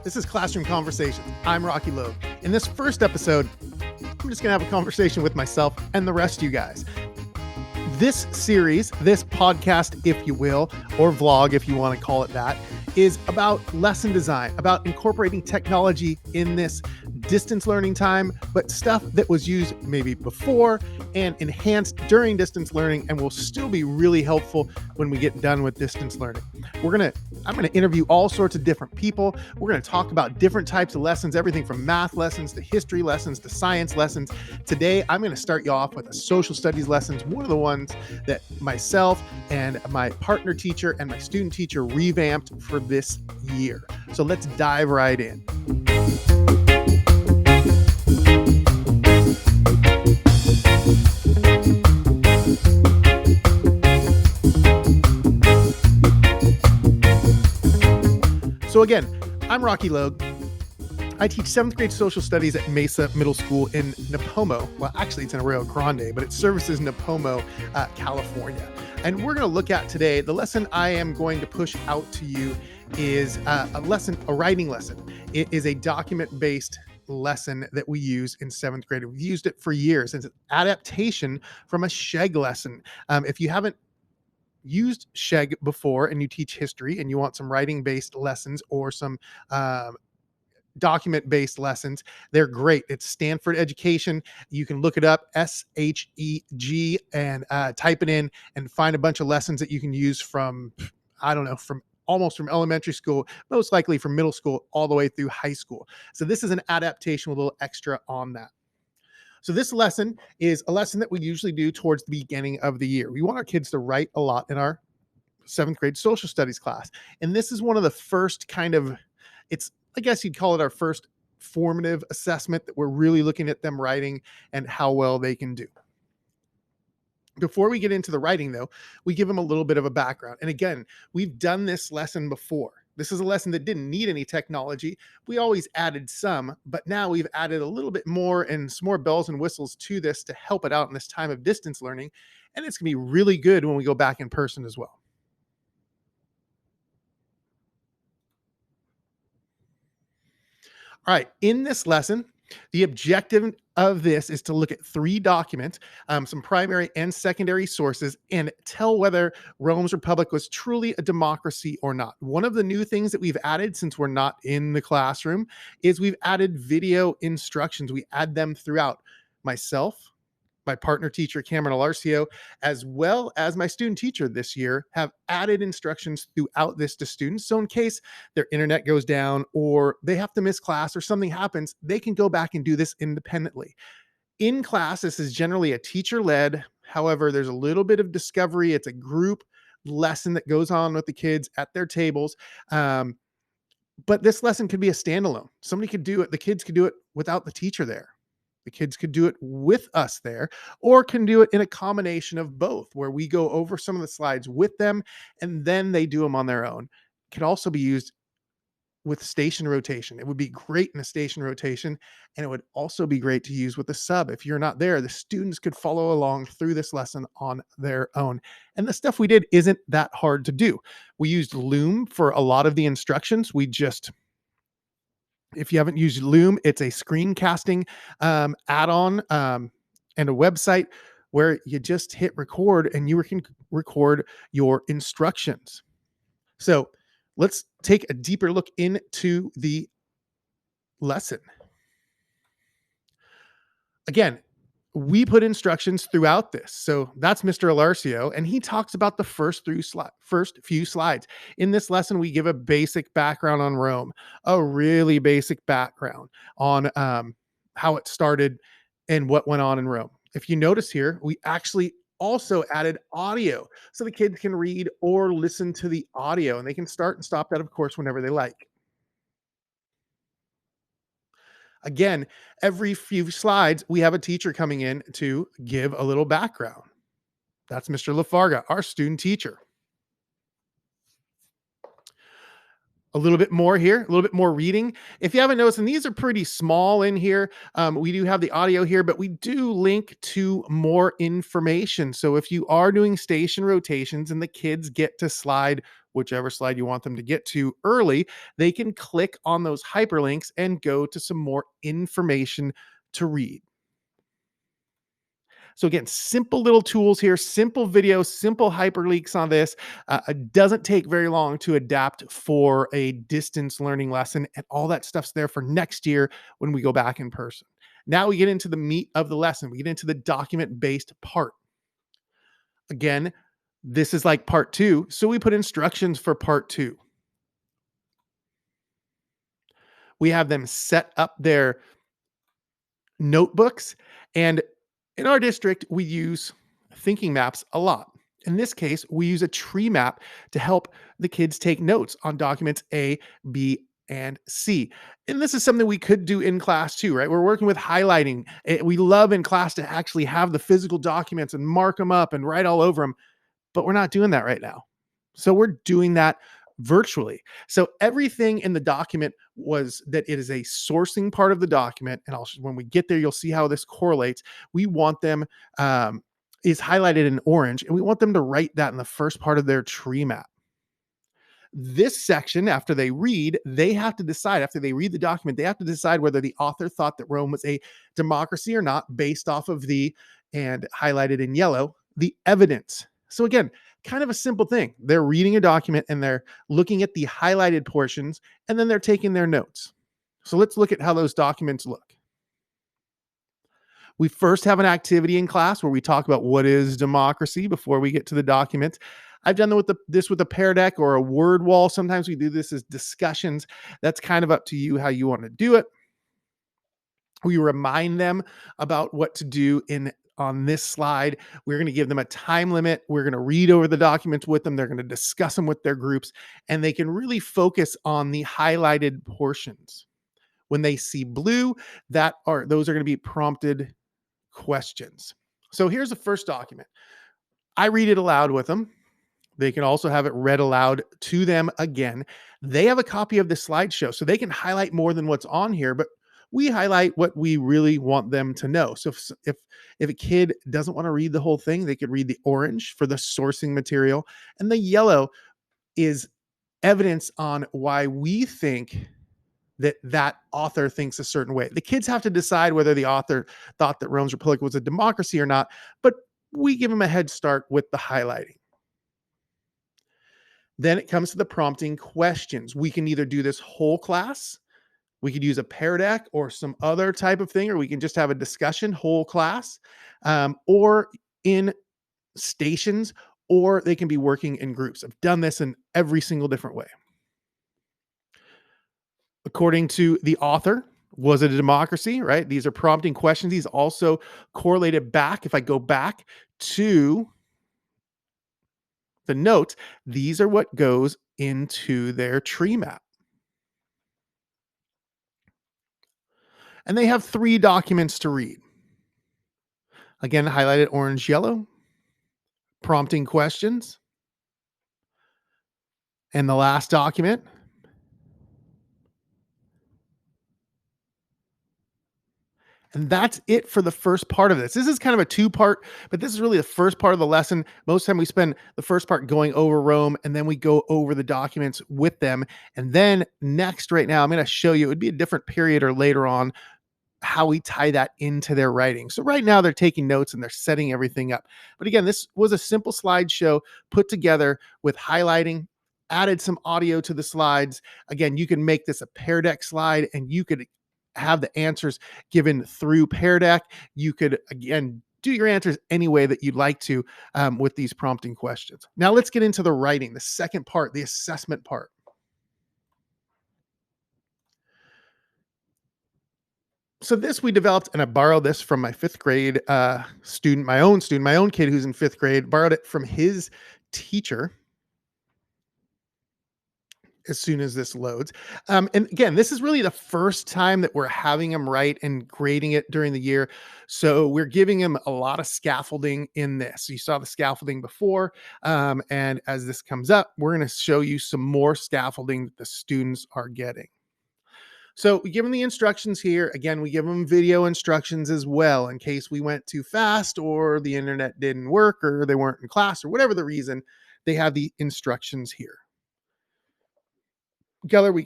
This is Classroom Conversations. I'm Rocky Logue. In this first episode, I'm just going to have a conversation with myself and the rest of you guys. This series, this podcast, if you will, or vlog, if you want to call it that, is about lesson design, about incorporating technology in this distance learning time, but stuff that was used maybe before and enhanced during distance learning and will still be really helpful when we get done with distance learning. I'm going to interview all sorts of different people. We're going to talk about different types of lessons, everything from math lessons to history lessons to science lessons. Today, I'm going to start you off with a social studies lessons, one of the ones that myself and my partner teacher and my student teacher revamped for this year. So let's dive right in. So again, I'm Rocky Logue. I teach 7th grade social studies at Mesa Middle School in Nipomo. Well, actually, it's in Arroyo Grande, but it services Nipomo, California. And we're going to look at today, the lesson I am going to push out to you is a writing lesson. It is a document-based lesson that we use in 7th grade. We've used it for years. It's an adaptation from a SHEG lesson. If you haven't used SHEG before and you teach history and you want some writing-based lessons or some document-based lessons, they're great. It's Stanford Education. You can look it up, SHEG, and type it in and find a bunch of lessons that you can use from elementary school, most likely from middle school all the way through high school. So this is an adaptation with a little extra on that. So this lesson is a lesson that we usually do towards the beginning of the year. We want our kids to write a lot in our 7th grade social studies class. And this is one of the first I guess you'd call it our first formative assessment that we're really looking at them writing and how well they can do. Before we get into the writing though, we give them a little bit of a background. And again, we've done this lesson before. This is a lesson that didn't need any technology. We always added some, but now we've added a little bit more and some more bells and whistles to this to help it out in this time of distance learning. And it's going to be really good when we go back in person as well. All right, in this lesson, the objective of this is to look at 3 documents, some primary and secondary sources, and tell whether Rome's Republic was truly a democracy or not. One of the new things that we've added since we're not in the classroom is we've added video instructions. We add them throughout. Myself, my partner teacher, Cameron Alarcio, as well as my student teacher this year have added instructions throughout this to students. So in case their internet goes down or they have to miss class or something happens, they can go back and do this independently. In class, this is generally a teacher-led. However, there's a little bit of discovery. It's a group lesson that goes on with the kids at their tables. But this lesson could be a standalone. Somebody could do it. The kids could do it without the teacher there. The kids could do it with us there, or can do it in a combination of both, where we go over some of the slides with them and then they do them on their own. It can also be used with station rotation. It would be great in a station rotation, and it would also be great to use with a sub. If you're not there, the students could follow along through this lesson on their own. And the stuff we did isn't that hard to do. We used Loom for a lot of the instructions. If you haven't used Loom, it's a screencasting add-on and a website where you just hit record and you can record your instructions. So let's take a deeper look into the lesson. Again, we put instructions throughout this. So that's Mr. Alarcio, and he talks about the first few slides. In this lesson, we give a basic background on Rome, a really basic background on how it started and what went on in Rome. If you notice here, we actually also added audio so the kids can read or listen to the audio, and they can start and stop that, of course, whenever they like. Again, every few slides, we have a teacher coming in to give a little background. That's Mr. LaFarga, our student teacher. A little bit more here, a little bit more reading. If you haven't noticed, and these are pretty small in here, we do have the audio here, but we do link to more information. So if you are doing station rotations and the kids get to slide whichever slide you want them to get to early, they can click on those hyperlinks and go to some more information to read. So again, simple little tools here, simple videos, simple hyperlinks on this. It doesn't take very long to adapt for a distance learning lesson, and all that stuff's there for next year when we go back in person. Now we get into the meat of the lesson. We get into the document-based part. Again, this is like part 2, so we put instructions for part 2. We have them set up their notebooks, and in our district, we use thinking maps a lot. In this case, we use a tree map to help the kids take notes on documents A, B, and C. And this is something we could do in class too, right? We're working with highlighting. We love in class to actually have the physical documents and mark them up and write all over them, but we're not doing that right now. So we're doing that virtually. So everything in the document was that it is a sourcing part of the document. And when we get there, you'll see how this correlates. We want them is highlighted in orange, and we want them to write that in the first part of their tree map. This section, after they read, they have to decide, after they read the document, they have to decide whether the author thought that Rome was a democracy or not, based off of and highlighted in yellow, the evidence. So again, kind of a simple thing. They're reading a document and they're looking at the highlighted portions, and then they're taking their notes. So let's look at how those documents look. We first have an activity in class where we talk about what is democracy before we get to the document. I've done this with a pear deck or a word wall. Sometimes we do this as discussions. That's kind of up to you how you want to do it. We remind them about what to do on this slide. We're going to give them a time limit. We're going to read over the documents with them. They're going to discuss them with their groups, and they can really focus on the highlighted portions. When they see blue, those are going to be prompted questions. So here's the first document. I read it aloud with them. They can also have it read aloud to them again. They have a copy of the slideshow, so they can highlight more than what's on here, but we highlight what we really want them to know. So if a kid doesn't want to read the whole thing, they could read the orange for the sourcing material, and the yellow is evidence on why we think that author thinks a certain way. The kids have to decide whether the author thought that Rome's Republic was a democracy or not, but we give them a head start with the highlighting. Then it comes to the prompting questions. We can either do this whole class, we could use a pear deck or some other type of thing, or we can just have a discussion, whole class, or in stations, or they can be working in groups. I've done this in every single different way. According to the author, was it a democracy, right? These are prompting questions. These also correlated back. If I go back to the notes, these are what goes into their tree map. And they have 3 documents to read. Again, highlighted orange, yellow, prompting questions. And the last document, and that's it for the first part of this. This is kind of a 2-part, but this is really the first part of the lesson. Most of the time we spend the first part going over Rome, and then we go over the documents with them. And then next, right now, I'm going to show you, it would be a different period or later on, how we tie that into their writing. So right now they're taking notes and they're setting everything up. But again, this was a simple slideshow put together with highlighting, added some audio to the slides. Again, you can make this a Pear Deck slide, and you could have the answers given through Pear Deck. You could, again, do your answers any way that you'd like to with these prompting questions. Now let's get into the writing, the second part, the assessment part. So this we developed, and I borrowed this from my 5th grade student, my own kid who's in 5th grade, borrowed it from his teacher as soon as this loads. And again, this is really the first time that we're having him write and grading it during the year. So we're giving him a lot of scaffolding in this. You saw the scaffolding before. And as this comes up, we're going to show you some more scaffolding that the students are getting. So we give them the instructions here. Again, we give them video instructions as well in case we went too fast or the internet didn't work or they weren't in class or whatever the reason. They have the instructions here. we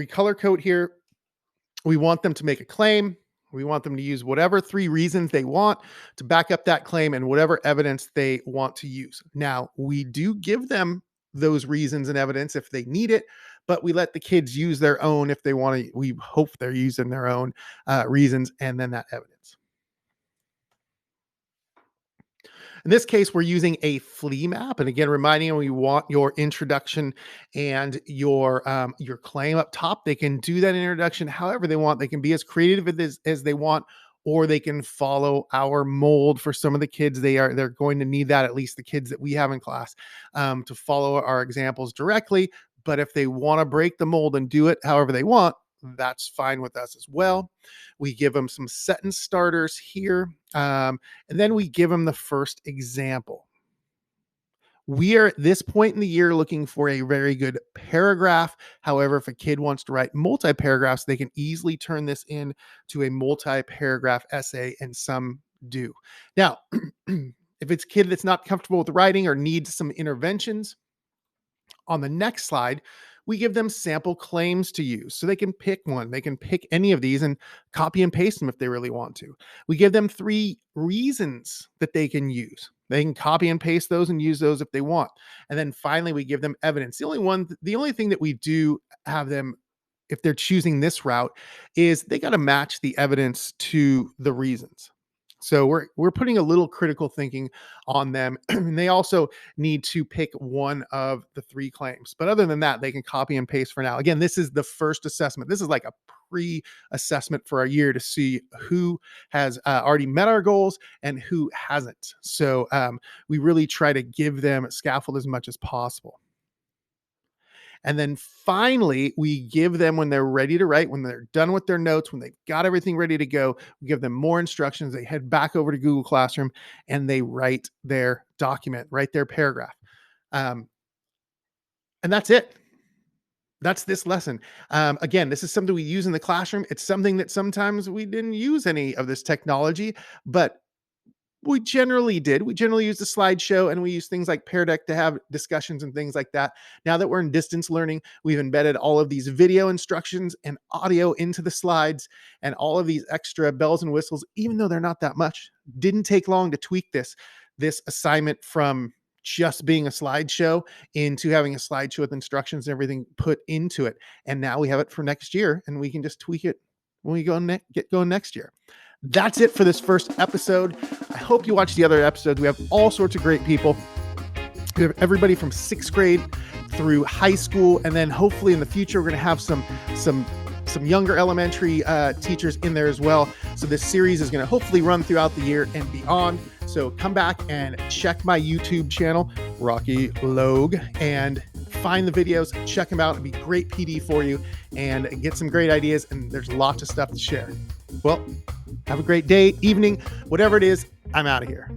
color code here. We want them to make a claim. We want them to use whatever 3 reasons they want to back up that claim and whatever evidence they want to use. Now, we do give them those reasons and evidence if they need it, but we let the kids use their own if they want to. We hope they're using their own reasons and then that evidence. In this case, we're using a flea map. And again, reminding them we want your introduction and your claim up top. They can do that introduction however they want. They can be as creative as they want, or they can follow our mold. For some of the kids, they're going to need that, at least the kids that we have in class, to follow our examples directly. But if they want to break the mold and do it however they want, that's fine with us as well. We give them some sentence starters here. And then we give them the first example. We are at this point in the year looking for a very good paragraph. However, if a kid wants to write multi-paragraphs, they can easily turn this into a multi-paragraph essay, and some do. Now, if it's a kid that's not comfortable with writing or needs some interventions, on the next slide, we give them sample claims to use. So they can pick one. They can pick any of these and copy and paste them if they really want to. We give them 3 reasons that they can use. They can copy and paste those and use those if they want. And then finally, we give them evidence. The only thing that we do have them, if they're choosing this route, is they got to match the evidence to the reasons. So we're putting a little critical thinking on them. And they also need to pick one of the 3 claims. But other than that, they can copy and paste for now. Again, this is the first assessment. This is like a pre-assessment for our year to see who has already met our goals and who hasn't. So we really try to give them scaffold as much as possible. And then finally, we give them, when they're ready to write, when they're done with their notes, when they've got everything ready to go, we give them more instructions. They head back over to Google Classroom and they write their document, write their paragraph. And that's it. That's this lesson. Again, this is something we use in the classroom. It's something that sometimes we didn't use any of this technology, but we generally did. We generally use the slideshow, and we use things like Pear Deck to have discussions and things like that. Now that we're in distance learning, we've embedded all of these video instructions and audio into the slides, and all of these extra bells and whistles, even though they're not that much. Didn't take long to tweak this assignment from just being a slideshow into having a slideshow with instructions and everything put into it. And now we have it for next year, and we can just tweak it when we get going next year. That's it for this first episode. I hope you watch the other episodes. We have all sorts of great people. We have everybody from 6th grade through high school, and then hopefully in the future we're going to have some younger elementary teachers in there as well. So this series is going to hopefully run throughout the year and beyond. So come back and check my YouTube channel, Rocky Logue, and find the videos, check them out. It'd be great PD for you and get some great ideas. And there's lots of stuff to share. Well, have a great day, evening, whatever it is. I'm out of here.